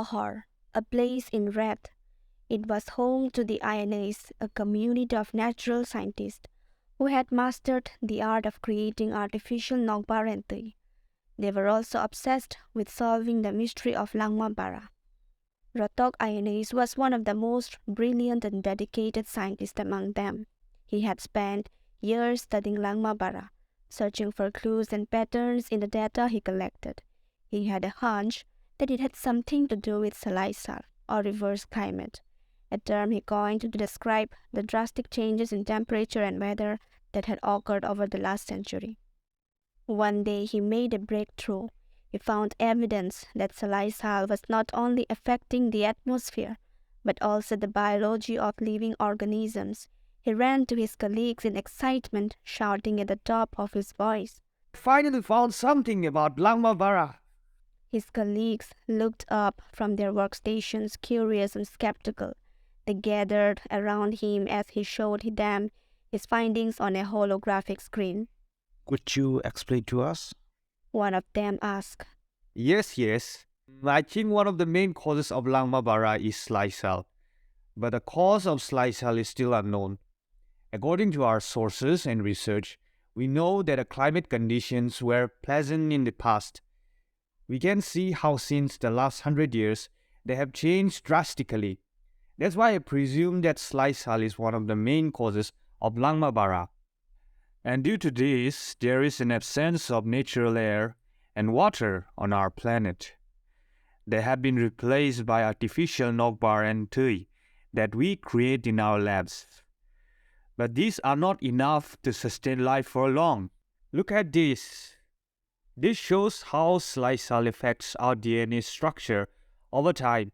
Pohor, a place in red. It was home to the Ianiws, a community of natural scientists who had mastered the art of creating artificial Nogbarentui. They were also obsessed with solving the mystery of Langmabara. Rotok Ianiws was one of the most brilliant and dedicated scientists among them. He had spent years studying Langmabara, searching for clues and patterns in the data he collected. He had a hunch that it had something to do with Salaisal, or reverse climate, a term he coined to describe the drastic changes in temperature and weather that had occurred over the last century. One day he made a breakthrough. He found evidence that Salaisal was not only affecting the atmosphere, but also the biology of living organisms. He ran to his colleagues in excitement, shouting at the top of his voice, "Finally found something about Langmabara." His colleagues looked up from their workstations, curious and skeptical. They gathered around him as he showed them his findings on a holographic screen. "Could you explain to us?" One of them asked. Yes. I think one of the main causes of Langmabara is Salaisal, but the cause of Salaisal is still unknown. According to our sources and research, we know that the climate conditions were pleasant in the past. We can see how since the last 100 years, they have changed drastically. That's why I presume that Salaisal is one of the main causes of Langmabara. And due to this, there is an absence of natural air and water on our planet. They have been replaced by artificial Nogbar and Tui that we create in our labs. But these are not enough to sustain life for long. Look at this. This shows how Salaisal affects our DNA structure over time.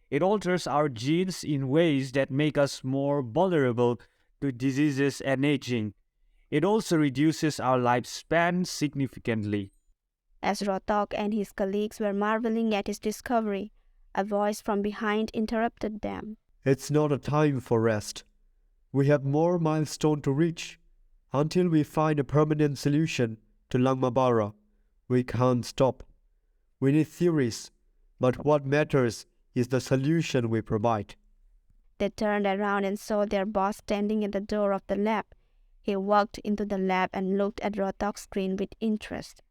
It alters our genes in ways that make us more vulnerable to diseases and aging. It also reduces our lifespan significantly. As Rotok and his colleagues were marveling at his discovery, a voice from behind interrupted them. "It's not a time for rest. We have more milestones to reach. Until we find a permanent solution to Langmabara, we can't stop. We need theories, but what matters is the solution we provide." They turned around and saw their boss standing at the door of the lab. He walked into the lab and looked at Rotok's screen with interest.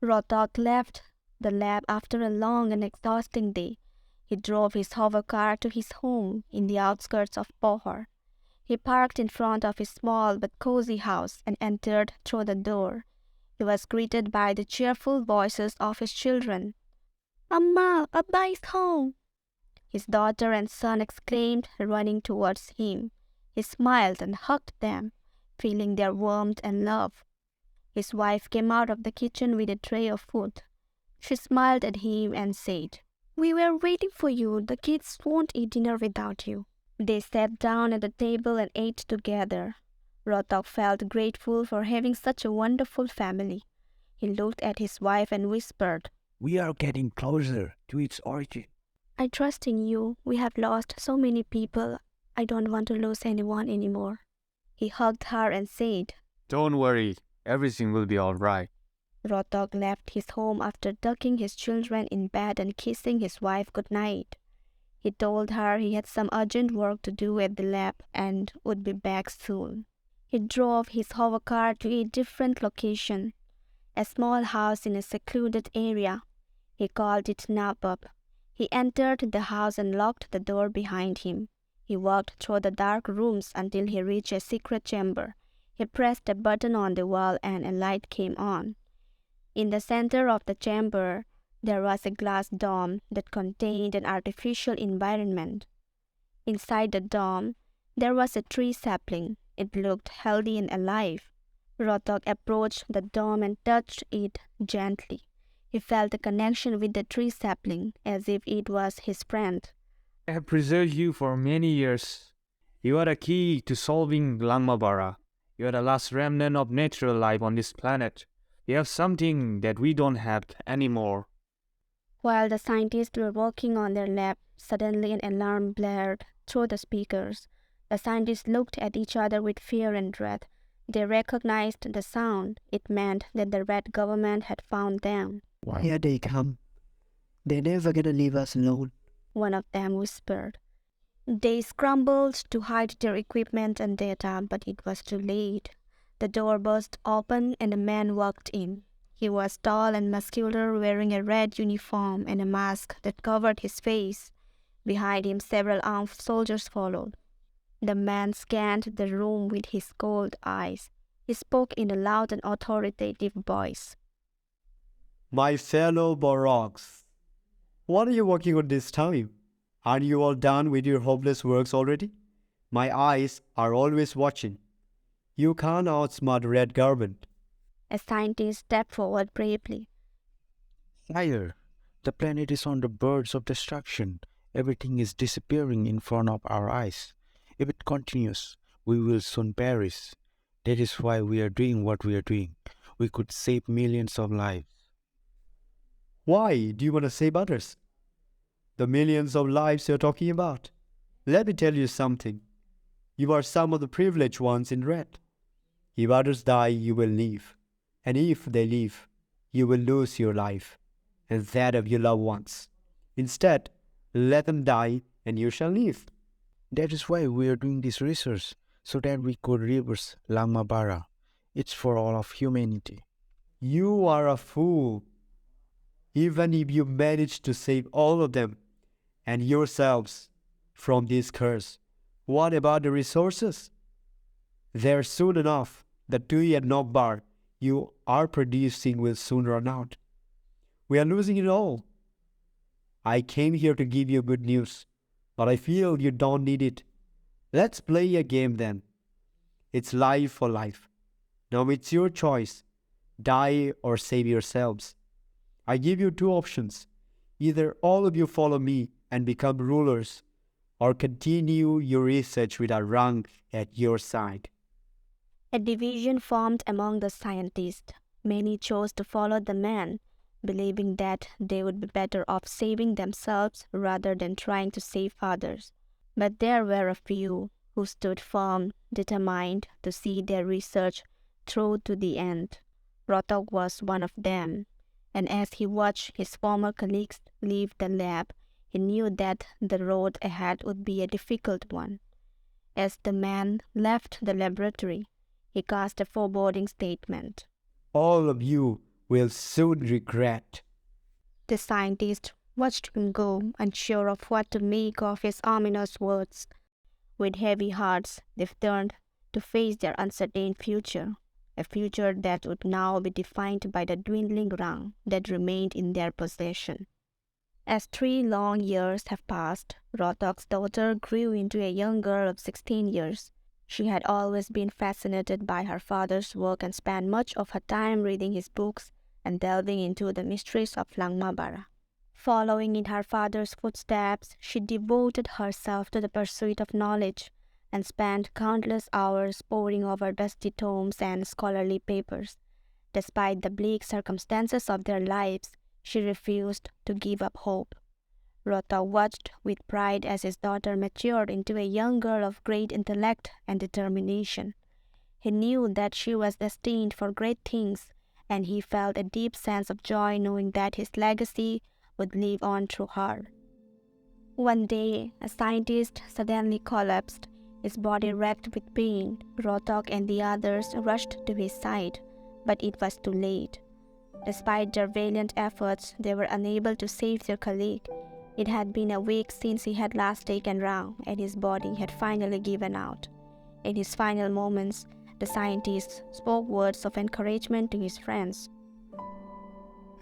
Rotok left the lab after a long and exhausting day. He drove his hover car to his home in the outskirts of Pohor. He parked in front of his small but cozy house and entered through the door. He was greeted by the cheerful voices of his children. "Amma, Abba is home!" His daughter and son exclaimed, running towards him. He smiled and hugged them, feeling their warmth and love. His wife came out of the kitchen with a tray of food. She smiled at him and said, "We were waiting for you. The kids won't eat dinner without you." They sat down at the table and ate together. Rotok felt grateful for having such a wonderful family. He looked at his wife and whispered, "We are getting closer to its origin." "I trust in you. We have lost so many people. I don't want to lose anyone anymore." He hugged her and said, Don't worry, everything will be all right. Rotok left his home after tucking his children in bed and kissing his wife goodnight. He told her he had some urgent work to do at the lab and would be back soon. He drove his hover car to a different location, a small house in a secluded area. He called it Nabab. He entered the house and locked the door behind him. He walked through the dark rooms until he reached a secret chamber. He pressed a button on the wall and a light came on. In the center of the chamber, there was a glass dome that contained an artificial environment. Inside the dome, there was a tree sapling. It looked healthy and alive. Rotok approached the dome and touched it gently. He felt a connection with the tree sapling, as if it was his friend. I have preserved you for many years. You are the key to solving Langmabara. You are the last remnant of natural life on this planet. You have something that we don't have anymore. While the scientists were working on their lab, suddenly an alarm blared through the speakers. The scientists looked at each other with fear and dread. They recognized the sound. It meant that the Red government had found them. Here they come. They're never gonna leave us alone. one of them whispered. They scrambled to hide their equipment and data, but it was too late. The door burst open and a man walked in. He was tall and muscular, wearing a red uniform and a mask that covered his face. Behind him, several armed soldiers followed. The man scanned the room with his cold eyes. He spoke in a loud and authoritative voice. My fellow Borogs, what are you working on this time? Aren't you all done with your hopeless works already? My eyes are always watching. You can't outsmart Red Garment. A scientist stepped forward bravely. Sire, the planet is on the verge of destruction. Everything is disappearing in front of our eyes. If it continues, we will soon perish. That is why we are doing what we are doing. We could save millions of lives. Why do you want to save others? The millions of lives you're talking about. Let me tell you something. You are some of the privileged ones in red. If others die, you will live. And if they live, you will lose your life and that of your loved ones. Instead, let them die and you shall live. That is why we are doing this research, so that we could reverse Langmabara. It's for all of humanity. You are a fool. Even if you manage to save all of them and yourselves from this curse, what about the resources? There soon enough, the Tui and Nogbar you are producing will soon run out. We are losing it all. I came here to give you good news, but I feel you don't need it. Let's play a game then. It's life for life. Now it's your choice. Die or save yourselves. I give you two options. Either all of you follow me and become rulers, or continue your research with a rank at your side. A division formed among the scientists. Many chose to follow the man, believing that they would be better off saving themselves rather than trying to save others. But there were a few who stood firm, determined to see their research through to the end. Rotok was one of them, and as he watched his former colleagues leave the lab, he knew that the road ahead would be a difficult one. As the man left the laboratory, he cast a foreboding statement. All of you will soon regret. The scientist watched him go, unsure of what to make of his ominous words. With heavy hearts, they turned to face their uncertain future, a future that would now be defined by the dwindling rank that remained in their possession. As 3 long years have passed, Rotok's daughter grew into a young girl of 16 years. She had always been fascinated by her father's work and spent much of her time reading his books and delving into the mysteries of Langmabara. Following in her father's footsteps, she devoted herself to the pursuit of knowledge and spent countless hours poring over dusty tomes and scholarly papers. Despite the bleak circumstances of their lives, she refused to give up hope. Rotok watched with pride as his daughter matured into a young girl of great intellect and determination. He knew that she was destined for great things, and he felt a deep sense of joy knowing that his legacy would live on through her. One day, a scientist suddenly collapsed, his body racked with pain. Rotok and the others rushed to his side, but it was too late. Despite their valiant efforts, they were unable to save their colleague. It had been a week since he had last taken Rang, and his body had finally given out. In his final moments, the scientist spoke words of encouragement to his friends.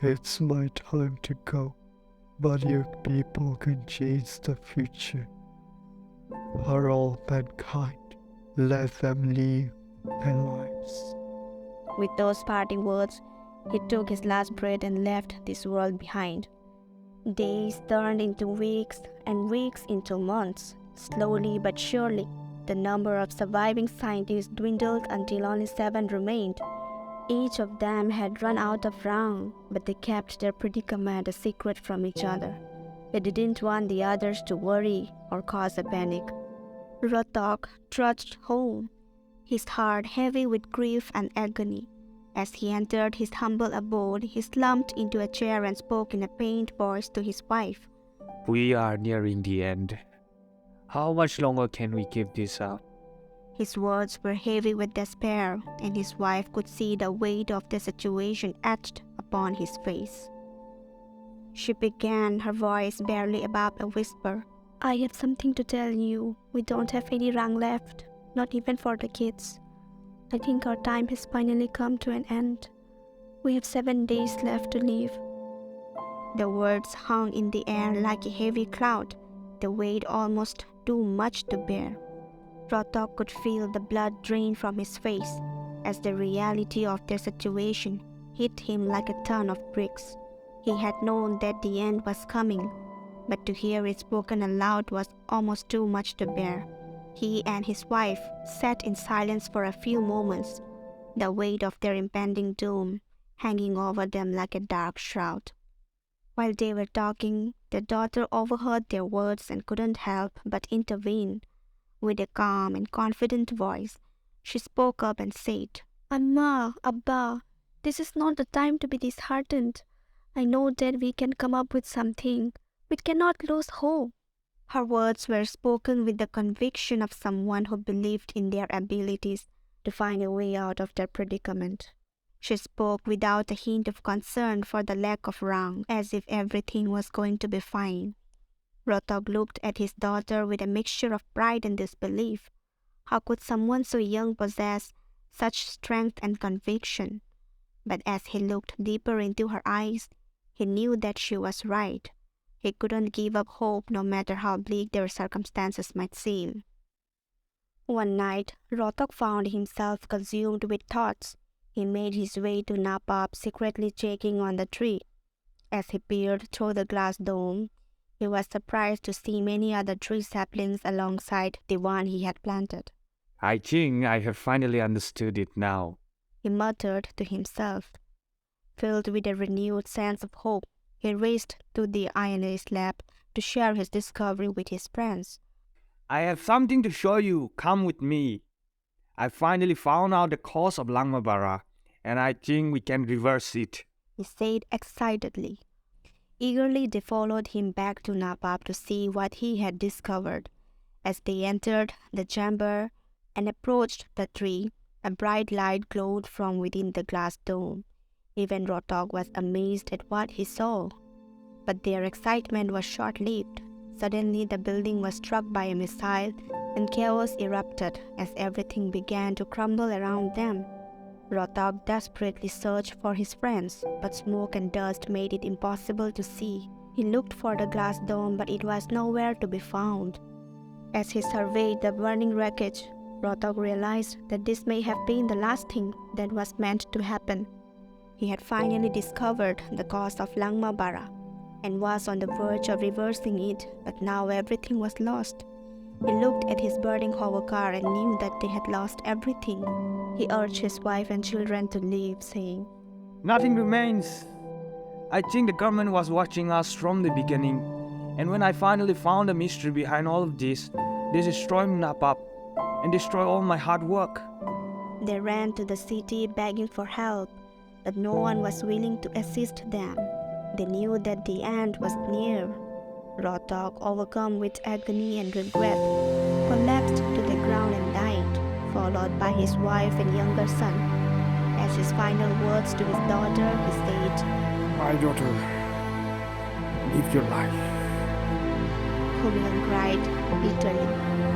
It's my time to go, but your people can change the future. For all mankind, let them live their lives. With those parting words, he took his last breath and left this world behind. Days turned into weeks and weeks into months. Slowly but surely, the number of surviving scientists dwindled until only 7 remained. Each of them had run out of Rang, but they kept their predicament a secret from each other. They didn't want the others to worry or cause a panic. Rotok trudged home, his heart heavy with grief and agony. As he entered his humble abode, he slumped into a chair and spoke in a pained voice to his wife. We are nearing the end. How much longer can we keep this up? His words were heavy with despair, and his wife could see the weight of the situation etched upon his face. She began, her voice barely above a whisper. I have something to tell you. We don't have any rang left, not even for the kids. I think our time has finally come to an end. We have 7 days left to live. The words hung in the air like a heavy cloud, the weight almost too much to bear. Rotok could feel the blood drain from his face as the reality of their situation hit him like a ton of bricks. He had known that the end was coming, but to hear it spoken aloud was almost too much to bear. He and his wife sat in silence for a few moments, the weight of their impending doom hanging over them like a dark shroud. While they were talking, their daughter overheard their words and couldn't help but intervene. With a calm and confident voice, she spoke up and said, Amma, Abba, this is not the time to be disheartened. I know that we can come up with something. We cannot lose hope. Her words were spoken with the conviction of someone who believed in their abilities to find a way out of their predicament. She spoke without a hint of concern for the lack of rang, as if everything was going to be fine. Rotok looked at his daughter with a mixture of pride and disbelief. How could someone so young possess such strength and conviction? But as he looked deeper into her eyes, he knew that she was right. He couldn't give up hope no matter how bleak their circumstances might seem. One night, Rotok found himself consumed with thoughts. He made his way to Napap, secretly checking on the tree. As he peered through the glass dome, he was surprised to see many other tree saplings alongside the one he had planted. I think I have finally understood it now, he muttered to himself. Filled with a renewed sense of hope, he raced to the Ianiws lab to share his discovery with his friends. I have something to show you. Come with me. I finally found out the cause of Langmabara, and I think we can reverse it, he said excitedly. Eagerly they followed him back to Napap to see what he had discovered. As they entered the chamber and approached the tree, a bright light glowed from within the glass dome. Even Rotok was amazed at what he saw. But their excitement was short-lived. Suddenly the building was struck by a missile and chaos erupted as everything began to crumble around them. Rotok desperately searched for his friends, but smoke and dust made it impossible to see. He looked for the glass dome, but it was nowhere to be found. As he surveyed the burning wreckage, Rotok realized that this may have been the last thing that was meant to happen. He had finally discovered the cause of Langmabara and was on the verge of reversing it, but now everything was lost. He looked at his burning hover car and knew that they had lost everything. He urged his wife and children to leave, saying, Nothing remains. I think the government was watching us from the beginning, and when I finally found the mystery behind all of this, they destroyed Napap and destroyed all my hard work. They ran to the city begging for help, but no one was willing to assist them. They knew that the end was near. Rotok, overcome with agony and regret, collapsed to the ground and died, followed by his wife and younger son. As his final words to his daughter, he said, My daughter, live your life. Khumulwng cried bitterly.